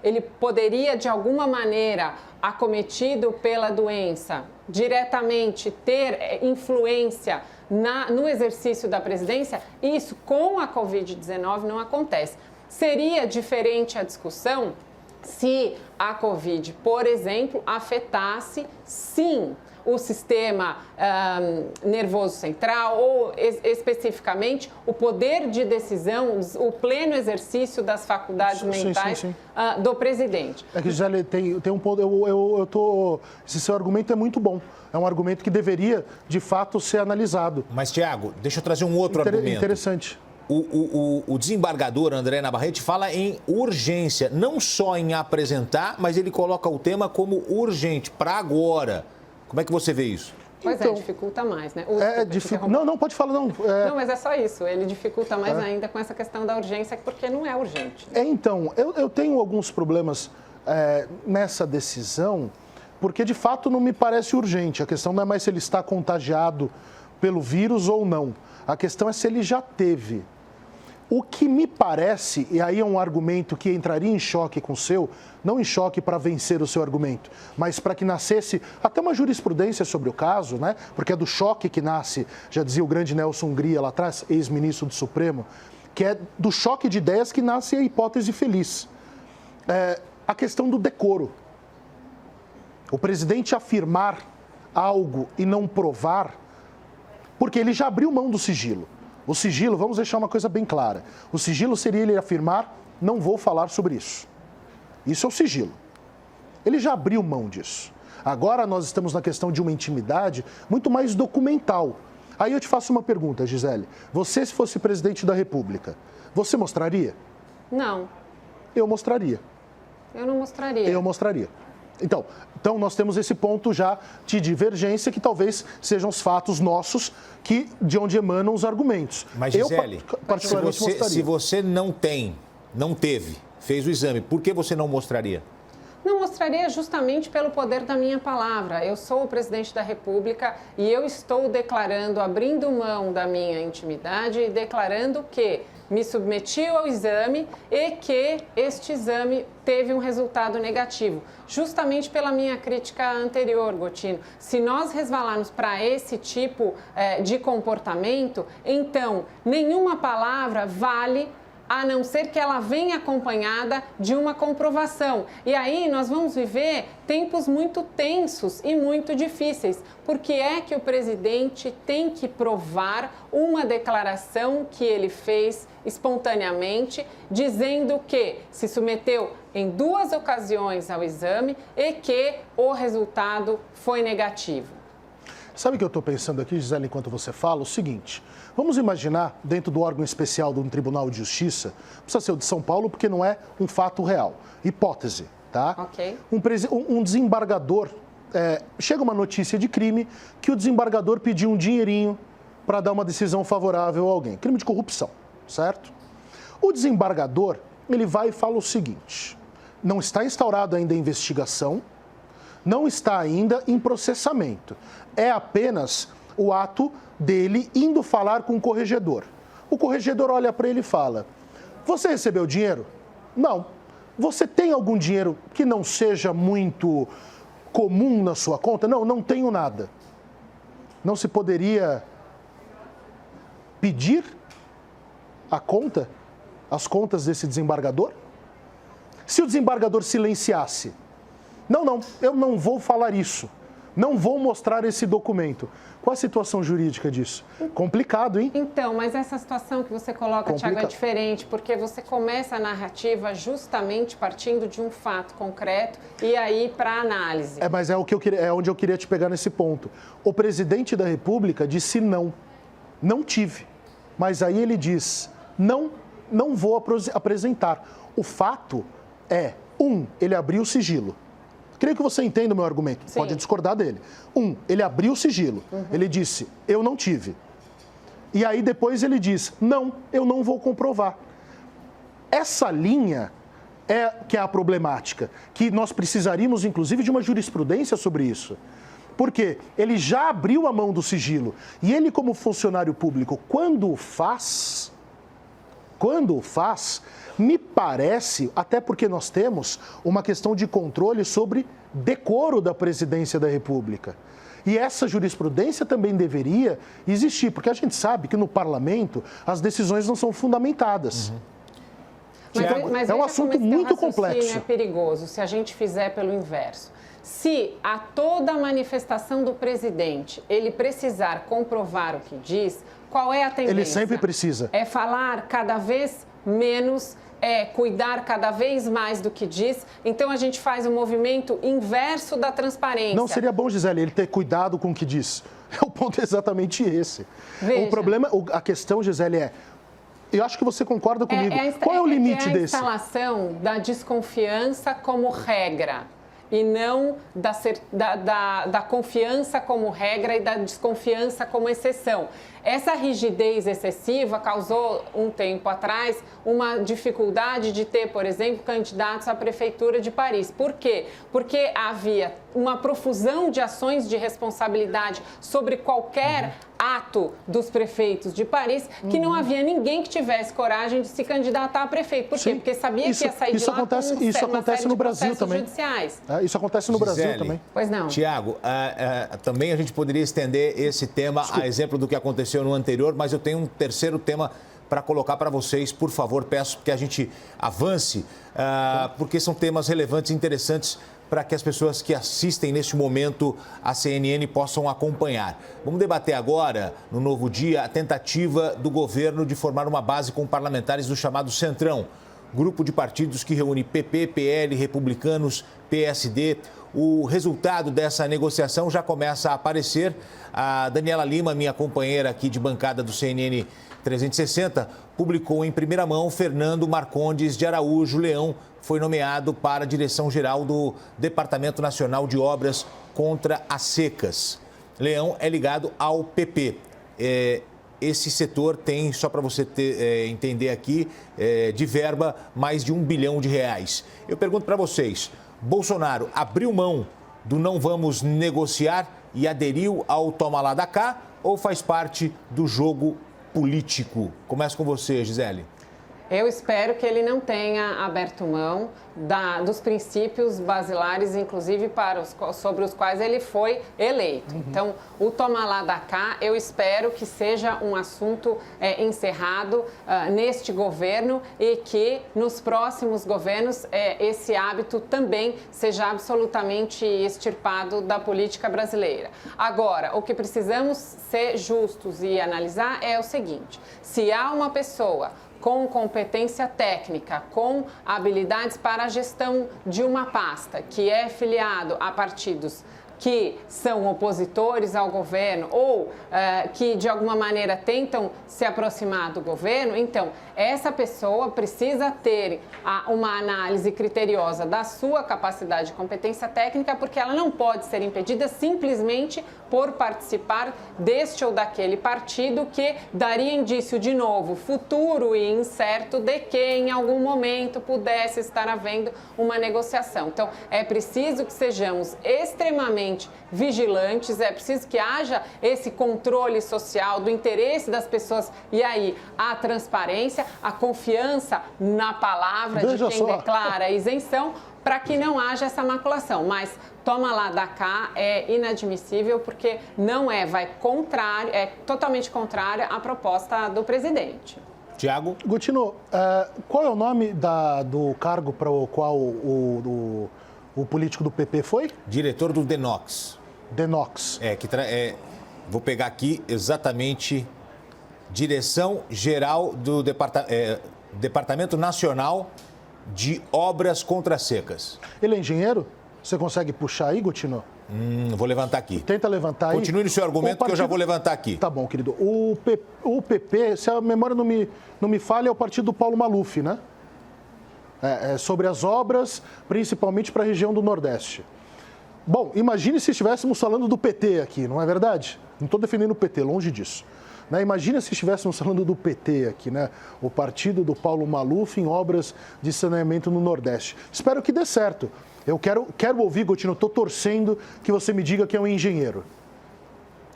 ele poderia de alguma maneira, acometido pela doença, diretamente ter influência no exercício da presidência, isso com a Covid-19 não acontece. Seria diferente a discussão se a Covid, por exemplo, afetasse, sim, o sistema nervoso central ou, especificamente, o poder de decisão, o pleno exercício das faculdades mentais do presidente. É que, Gisele, tem um ponto, esse seu argumento é muito bom. É um argumento que deveria, de fato, ser analisado. Mas, Tiago, deixa eu trazer um outro argumento. Interessante. O desembargador André Navarrete fala em urgência, não só em apresentar, mas ele coloca o tema como urgente, para agora. Como é que você vê isso? Pois dificulta mais, né? Não, pode falar, não. Não, mas é só isso. Ele dificulta mais ainda com essa questão da urgência, porque não é urgente. Então, eu tenho alguns problemas nessa decisão, porque de fato não me parece urgente. A questão não é mais se ele está contagiado pelo vírus ou não. A questão é se ele já teve. O que me parece, e aí é um argumento que entraria em choque com o seu, não em choque para vencer o seu argumento, mas para que nascesse até uma jurisprudência sobre o caso, né? Porque é do choque que nasce, já dizia o grande Nelson Hungria lá atrás, ex-ministro do Supremo, que é do choque de ideias que nasce a hipótese feliz. A questão do decoro. O presidente afirmar algo e não provar, porque ele já abriu mão do sigilo. O sigilo, vamos deixar uma coisa bem clara, o sigilo seria ele afirmar, não vou falar sobre isso. Isso é o sigilo. Ele já abriu mão disso. Agora nós estamos na questão de uma intimidade muito mais documental. Aí eu te faço uma pergunta, Gisele. Você, se fosse presidente da República, você mostraria? Não. Eu mostraria. Eu não mostraria. Eu mostraria. Então, nós temos esse ponto já de divergência, que talvez sejam os fatos nossos, de onde emanam os argumentos. Mas, Gisele, particularmente se você não teve, fez o exame, por que você não mostraria? Não mostraria justamente pelo poder da minha palavra. Eu sou o presidente da República e eu estou declarando, abrindo mão da minha intimidade e declarando que me submeti ao exame e que este exame teve um resultado negativo. Justamente pela minha crítica anterior, Gotino. Se nós resvalarmos para esse tipo de comportamento, então nenhuma palavra vale, a não ser que ela venha acompanhada de uma comprovação. E aí nós vamos viver tempos muito tensos e muito difíceis, porque é que o presidente tem que provar uma declaração que ele fez espontaneamente, dizendo que se submeteu em 2 ocasiões ao exame e que o resultado foi negativo. Sabe o que eu estou pensando aqui, Gisele, enquanto você fala? O seguinte, vamos imaginar, dentro do órgão especial do Tribunal de Justiça, precisa ser o de São Paulo, porque não é um fato real. Hipótese, tá? Ok. Um desembargador, chega uma notícia de crime que o desembargador pediu um dinheirinho para dar uma decisão favorável a alguém. Crime de corrupção, certo? O desembargador, ele vai e fala o seguinte, não está instaurada ainda a investigação, não está ainda em processamento. É apenas o ato dele indo falar com o corregedor. O corregedor olha para ele e fala: você recebeu dinheiro? Não. Você tem algum dinheiro que não seja muito comum na sua conta? Não, não tenho nada. Não se poderia pedir a conta, as contas desse desembargador? Se o desembargador silenciasse: não, eu não vou falar isso, não vou mostrar esse documento. Qual a situação jurídica disso? Complicado, hein? Então, mas essa situação que você coloca, Thiago, é diferente, porque você começa a narrativa justamente partindo de um fato concreto e aí para análise. Mas é onde eu queria te pegar nesse ponto. O presidente da República disse não tive. Mas aí ele diz: não vou apresentar. O fato é, ele abriu o sigilo. Creio que você entenda o meu argumento, sim. Pode discordar dele. Ele abriu o sigilo, ele disse: eu não tive. E aí depois ele diz: não, eu não vou comprovar. Essa linha que é a problemática, que nós precisaríamos inclusive de uma jurisprudência sobre isso. Porque ele já abriu a mão do sigilo e ele, como funcionário público, quando o faz, me parece, até porque nós temos uma questão de controle sobre decoro da presidência da República. E essa jurisprudência também deveria existir, porque a gente sabe que no parlamento as decisões não são fundamentadas. Mas é um assunto muito complexo. É perigoso se a gente fizer pelo inverso. Se a toda manifestação do presidente ele precisar comprovar o que diz, qual é a tendência? Ele sempre precisa. É falar cada vez menos, cuidar cada vez mais do que diz. Então, a gente faz um movimento inverso da transparência. Não seria bom, Gisele, ele ter cuidado com o que diz. O ponto é exatamente esse. Veja. O problema, a questão, Gisele, eu acho que você concorda comigo. Qual é o limite desse? É a instalação da desconfiança como regra e não da confiança como regra e da desconfiança como exceção. Essa rigidez excessiva causou, um tempo atrás, uma dificuldade de ter, por exemplo, candidatos à Prefeitura de Paris. Por quê? Porque havia uma profusão de ações de responsabilidade sobre qualquer ato dos prefeitos de Paris, que não havia ninguém que tivesse coragem de se candidatar a prefeito. Por quê? Porque sabia que ia sair de lá isso acontece no Brasil também. Judiciais. Isso acontece no Gisele, Brasil também. Pois não. Tiago, também a gente poderia estender esse tema a exemplo do que aconteceu no anterior, mas eu tenho um terceiro tema para colocar para vocês. Por favor, peço que a gente avance, porque são temas relevantes e interessantes para que as pessoas que assistem neste momento a CNN possam acompanhar. Vamos debater agora, no Novo Dia, a tentativa do governo de formar uma base com parlamentares do chamado Centrão, grupo de partidos que reúne PP, PL, Republicanos, PSD. O resultado dessa negociação já começa a aparecer. A Daniela Lima, minha companheira aqui de bancada do CNN 360, publicou em primeira mão: Fernando Marcondes de Araújo Leão foi nomeado para a direção-geral do Departamento Nacional de Obras contra as Secas. Leão é ligado ao PP. Esse setor tem, só para você entender aqui, de verba mais de R$1 bilhão. Eu pergunto para vocês: Bolsonaro abriu mão do não vamos negociar e aderiu ao toma lá da cá, ou faz parte do jogo político? Começo com você, Gisele. Eu espero que ele não tenha aberto mão dos princípios basilares, inclusive sobre os quais ele foi eleito. Então, o toma lá da cá, eu espero que seja um assunto encerrado neste governo e que nos próximos governos esse hábito também seja absolutamente extirpado da política brasileira. Agora, o que precisamos ser justos e analisar é o seguinte: se há uma pessoa com competência técnica, com habilidades para a gestão de uma pasta, que é filiado a partidos que são opositores ao governo ou que, de alguma maneira, tentam se aproximar do governo, então, essa pessoa precisa ter uma análise criteriosa da sua capacidade de competência técnica, porque ela não pode ser impedida simplesmente por participar deste ou daquele partido que daria indício, de novo, futuro e incerto de que em algum momento pudesse estar havendo uma negociação. Então, é preciso que sejamos extremamente realmente vigilantes, é preciso que haja esse controle social do interesse das pessoas e aí a transparência, a confiança na palavra de quem declara a isenção, para que não haja essa maculação. Mas toma lá da cá é inadmissível porque não é, é totalmente contrária à proposta do presidente. Tiago? Gotino, qual é o nome do cargo para o qual o político do PP foi? Diretor do DENOX. DENOX. Vou pegar aqui exatamente Direção Geral do Departamento Nacional de Obras Contra-Secas. Ele é engenheiro? Você consegue puxar aí, Gotino? Vou levantar aqui. Tenta levantar aí. Continue no seu argumento que eu já vou levantar aqui. Tá bom, querido. O PP, se a memória não me falha, é o partido do Paulo Maluf, né? Sobre as obras, principalmente para a região do Nordeste. Bom, imagine se estivéssemos falando do PT aqui, não é verdade? Não estou defendendo o PT, longe disso. Né? Imagina se estivéssemos falando do PT aqui, né? O partido do Paulo Maluf em obras de saneamento no Nordeste. Espero que dê certo. Eu quero ouvir, Gotino, estou torcendo que você me diga que é um engenheiro.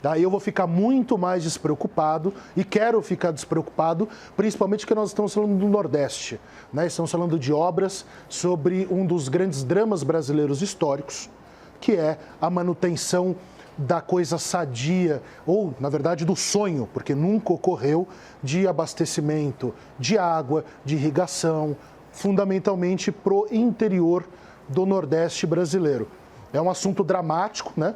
Daí eu vou ficar muito mais despreocupado e quero ficar despreocupado, principalmente porque nós estamos falando do Nordeste. Né? Estamos falando de obras sobre um dos grandes dramas brasileiros históricos, que é a manutenção da coisa sadia, ou, na verdade, do sonho, porque nunca ocorreu, de abastecimento de água, de irrigação, fundamentalmente pro interior do Nordeste brasileiro. É um assunto dramático, né?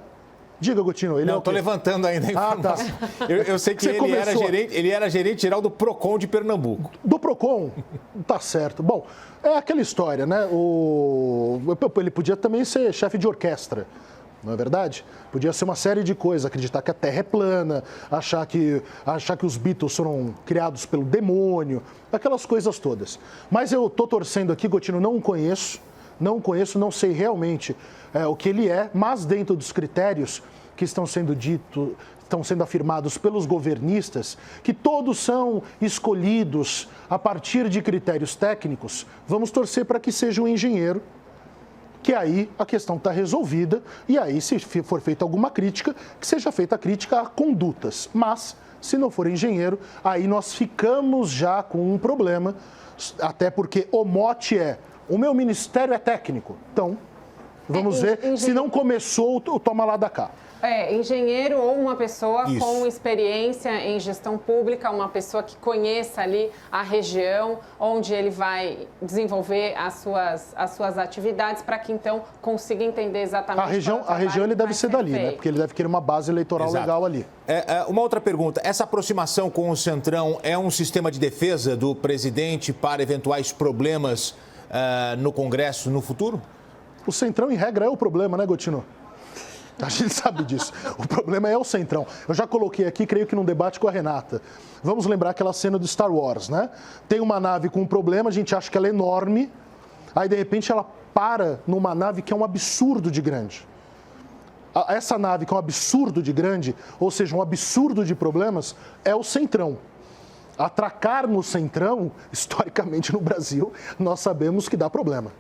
Diga, Gotino, ele Não, estou levantando ainda a informação. Tá. Eu sei que ele era gerente geral do PROCON de Pernambuco. Do PROCON? Tá certo. Bom, é aquela história, né? Ele podia também ser chefe de orquestra, não é verdade? Podia ser uma série de coisas, acreditar que a Terra é plana, achar que os Beatles foram criados pelo demônio, aquelas coisas todas. Mas eu estou torcendo aqui, Gotino, não conheço, não sei realmente o que ele é, mas dentro dos critérios que estão sendo afirmados pelos governistas, que todos são escolhidos a partir de critérios técnicos, vamos torcer para que seja um engenheiro, que aí a questão está resolvida e aí, se for feita alguma crítica, que seja feita a crítica a condutas. Mas, se não for engenheiro, aí nós ficamos já com um problema, até porque o mote o meu ministério é técnico. Então, vamos ver se não começou o toma lá da cá. Engenheiro ou uma pessoa com experiência em gestão pública, uma pessoa que conheça ali a região onde ele vai desenvolver as suas atividades para que então consiga entender exatamente a região ele deve ser dali, né? Porque ele deve querer uma base eleitoral legal ali. Uma outra pergunta, essa aproximação com o Centrão é um sistema de defesa do presidente para eventuais problemas no Congresso no futuro? O Centrão, em regra, é o problema, né, Gotino? A gente sabe disso. O problema é o Centrão. Eu já coloquei aqui, creio que num debate com a Renata. Vamos lembrar aquela cena do Star Wars, né? Tem uma nave com um problema, a gente acha que ela é enorme, aí de repente ela para numa nave que é um absurdo de grande. Essa nave que é um absurdo de grande, ou seja, um absurdo de problemas, é o Centrão. Atracar no Centrão, historicamente no Brasil, nós sabemos que dá problema.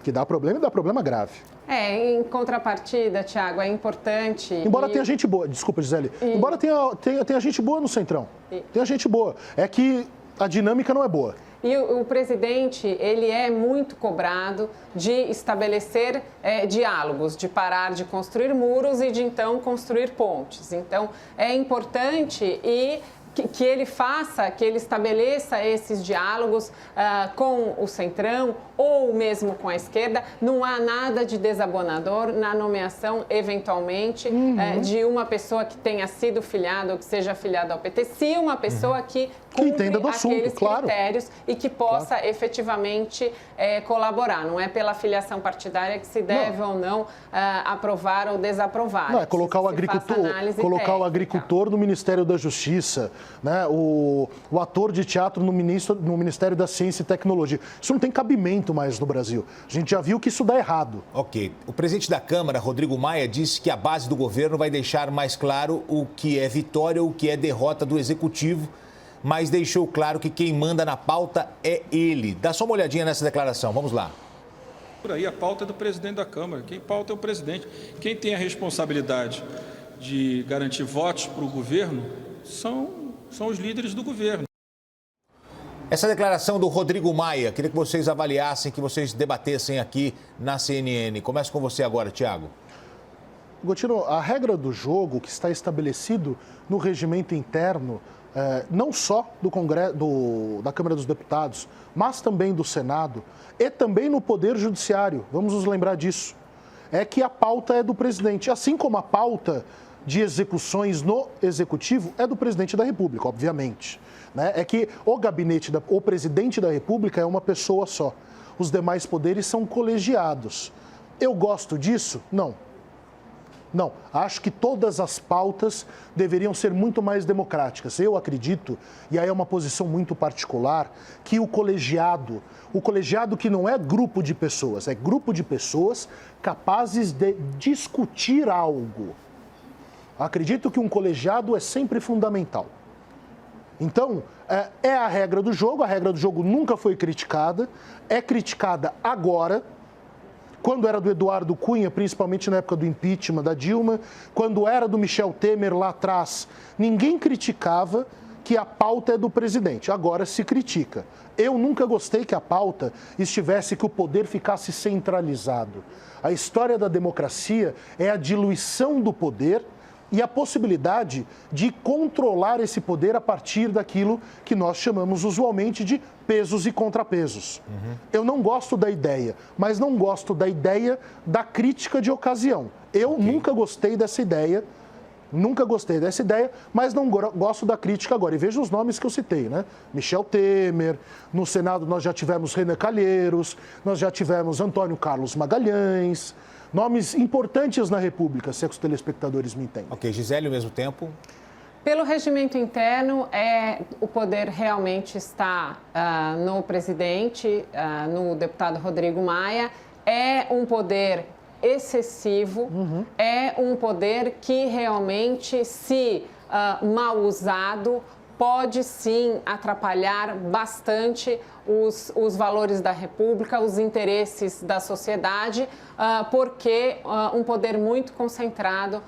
Que dá problema e dá problema grave. Em contrapartida, Tiago, é importante... Embora tenha gente boa, desculpa, Gisele, embora tenha gente boa no Centrão, tem gente boa, é que a dinâmica não é boa. E o presidente, ele é muito cobrado de estabelecer diálogos, de parar de construir muros e de então construir pontes. Então, é importante que ele estabeleça esses diálogos com o Centrão ou mesmo com a esquerda. Não há nada de desabonador na nomeação, eventualmente, de uma pessoa que tenha sido filiada ou que seja afiliada ao PT, se uma pessoa que cumpre aqueles critérios e que possa efetivamente colaborar. Não é pela filiação partidária que se deve ou não aprovar ou desaprovar. Não, é colocar o agricultor no Ministério da Justiça, né? O ator de teatro no Ministério da Ciência e Tecnologia. Isso não tem cabimento mais no Brasil. A gente já viu que isso dá errado. Ok. O presidente da Câmara, Rodrigo Maia, disse que a base do governo vai deixar mais claro o que é vitória ou o que é derrota do Executivo, mas deixou claro que quem manda na pauta é ele. Dá só uma olhadinha nessa declaração. Vamos lá. Por aí a pauta é do presidente da Câmara, quem pauta é o presidente. Quem tem a responsabilidade de garantir votos para o governo são os líderes do governo. Essa declaração do Rodrigo Maia, queria que vocês avaliassem, que vocês debatessem aqui na CNN. Começa com você agora, Tiago. Gotino, a regra do jogo que está estabelecido no regimento interno, não só da Câmara dos Deputados, mas também do Senado e também no Poder Judiciário, vamos nos lembrar disso, é que a pauta é do presidente, assim como a pauta de execuções no Executivo é do presidente da República, obviamente. Né? É que o presidente da República é uma pessoa só. Os demais poderes são colegiados. Eu gosto disso? Não. Não. Acho que todas as pautas deveriam ser muito mais democráticas. Eu acredito, e aí é uma posição muito particular, que o colegiado que não é grupo de pessoas, é grupo de pessoas capazes de discutir algo. Acredito que um colegiado é sempre fundamental. Então, é a regra do jogo nunca foi criticada, é criticada agora, quando era do Eduardo Cunha, principalmente na época do impeachment da Dilma, quando era do Michel Temer lá atrás, ninguém criticava que a pauta é do presidente, agora se critica. Eu nunca gostei que a pauta estivesse, que o poder ficasse centralizado. A história da democracia é a diluição do poder e a possibilidade de controlar esse poder a partir daquilo que nós chamamos usualmente de pesos e contrapesos. Eu não gosto da ideia, mas não gosto da ideia da crítica de ocasião. Eu nunca gostei dessa ideia, mas não gosto da crítica agora. E veja os nomes que eu citei, né? Michel Temer, no Senado nós já tivemos Renan Calheiros, nós já tivemos Antônio Carlos Magalhães, nomes importantes na República, se é que os telespectadores me entendem. Ok, Gisele, ao mesmo tempo. Pelo regimento interno, o poder realmente está no presidente, no deputado Rodrigo Maia. É um poder excessivo, é um poder que realmente, se mal usado, pode sim atrapalhar bastante os valores da República, os interesses da sociedade, porque um poder muito concentrado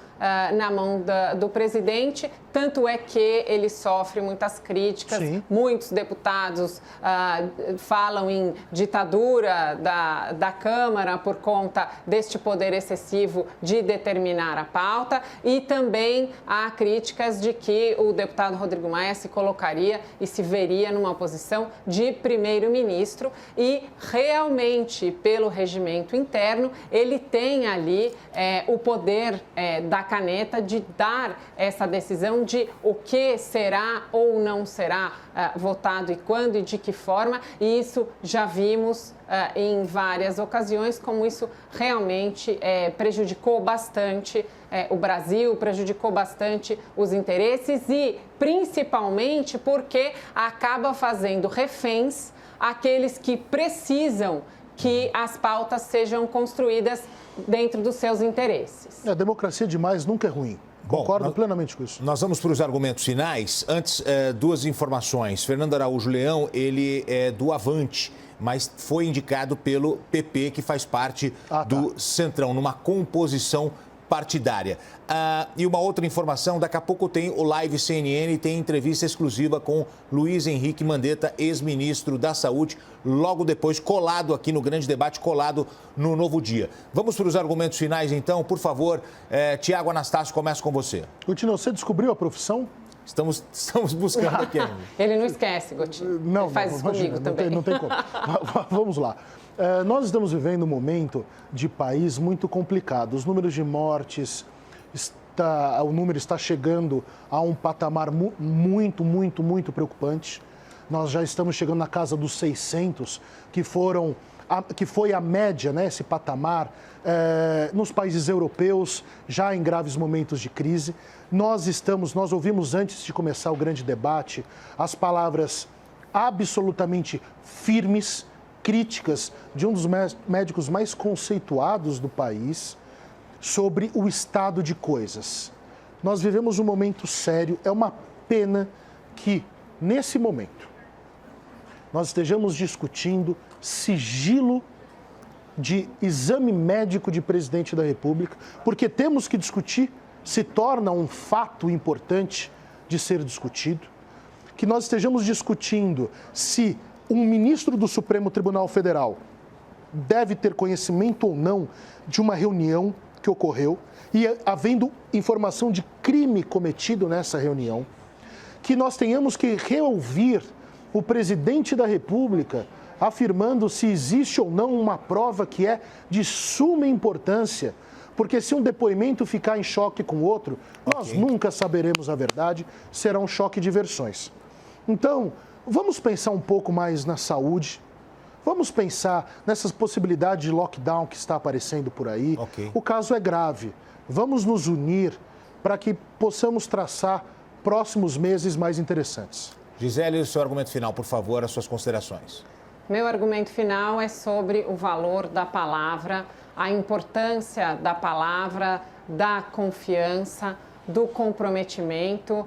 na mão do presidente, tanto é que ele sofre muitas críticas. Sim. Muitos deputados falam em ditadura da Câmara por conta deste poder excessivo de determinar a pauta, e também há críticas de que o deputado Rodrigo Maia se colocaria e se veria numa posição de primeiro-ministro, e realmente, pelo regimento interno, ele tem ali o poder da caneta de dar essa decisão de o que será ou não será votado e quando e de que forma, e isso já vimos em várias ocasiões, como isso realmente prejudicou bastante o Brasil, prejudicou bastante os interesses e principalmente porque acaba fazendo reféns aqueles que precisam que as pautas sejam construídas dentro dos seus interesses. A democracia demais nunca é ruim. Concordo plenamente com isso. Nós vamos para os argumentos finais. Antes, duas informações. Fernando Araújo Leão, ele é do Avante, mas foi indicado pelo PP, que faz parte do Centrão, numa composição partidária. E uma outra informação, daqui a pouco tem o Live CNN, tem entrevista exclusiva com Luiz Henrique Mandetta, ex-ministro da Saúde, logo depois, colado aqui no Grande Debate, colado no Novo Dia. Vamos para os argumentos finais, então, por favor. Tiago Anastácio, começa com você. Gotino, você descobriu a profissão? Estamos buscando aqui. Ele não esquece, Gotino. Não, ele faz isso comigo também. Não tem como. Vamos lá. Nós estamos vivendo um momento de país muito complicado. Os números de mortes, o número está chegando a um patamar muito preocupante. Nós já estamos chegando na casa dos 600, que foi a média, né, esse patamar, nos países europeus, já em graves momentos de crise. Nós ouvimos antes de começar o grande debate as palavras absolutamente firmes, críticas de um dos médicos mais conceituados do país sobre o estado de coisas. Nós vivemos um momento sério, é uma pena que, nesse momento, nós estejamos discutindo sigilo de exame médico de presidente da República, porque temos que discutir, se torna um fato importante de ser discutido, que nós estejamos discutindo se um ministro do Supremo Tribunal Federal deve ter conhecimento ou não de uma reunião que ocorreu e havendo informação de crime cometido nessa reunião, que nós tenhamos que reouvir o presidente da República afirmando se existe ou não uma prova que é de suma importância, porque se um depoimento ficar em choque com o outro, nós nunca saberemos a verdade, será um choque de versões. Então, vamos pensar um pouco mais na saúde, vamos pensar nessas possibilidades de lockdown que está aparecendo por aí. O caso é grave, vamos nos unir para que possamos traçar próximos meses mais interessantes. Gisele, o seu argumento final, por favor, as suas considerações. Meu argumento final é sobre o valor da palavra, a importância da palavra, da confiança, do comprometimento.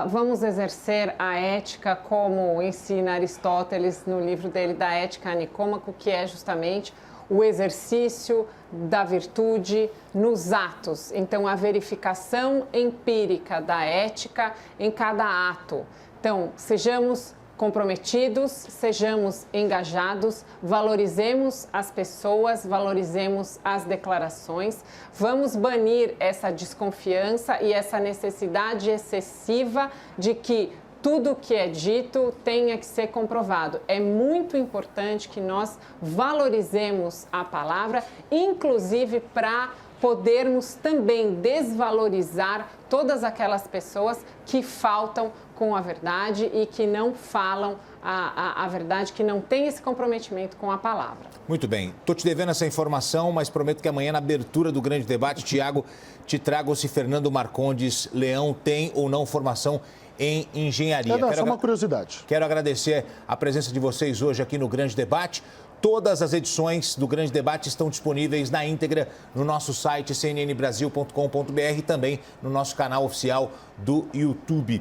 Vamos exercer a ética como ensina Aristóteles no livro dele da Ética a Nicômaco, que é justamente o exercício da virtude nos atos. Então, a verificação empírica da ética em cada ato. Então, sejamos comprometidos, sejamos engajados, valorizemos as pessoas, valorizemos as declarações, vamos banir essa desconfiança e essa necessidade excessiva de que tudo o que é dito tenha que ser comprovado. É muito importante que nós valorizemos a palavra, inclusive para podermos também desvalorizar todas aquelas pessoas que faltam com a verdade e que não falam a verdade, que não têm esse comprometimento com a palavra. Muito bem. Estou te devendo essa informação, mas prometo que amanhã, na abertura do grande debate, Tiago, te trago se Fernando Marcondes Leão tem ou não formação em engenharia. Não, só uma curiosidade. Quero agradecer a presença de vocês hoje aqui no grande debate. Todas as edições do Grande Debate estão disponíveis na íntegra no nosso site cnnbrasil.com.br e também no nosso canal oficial do YouTube.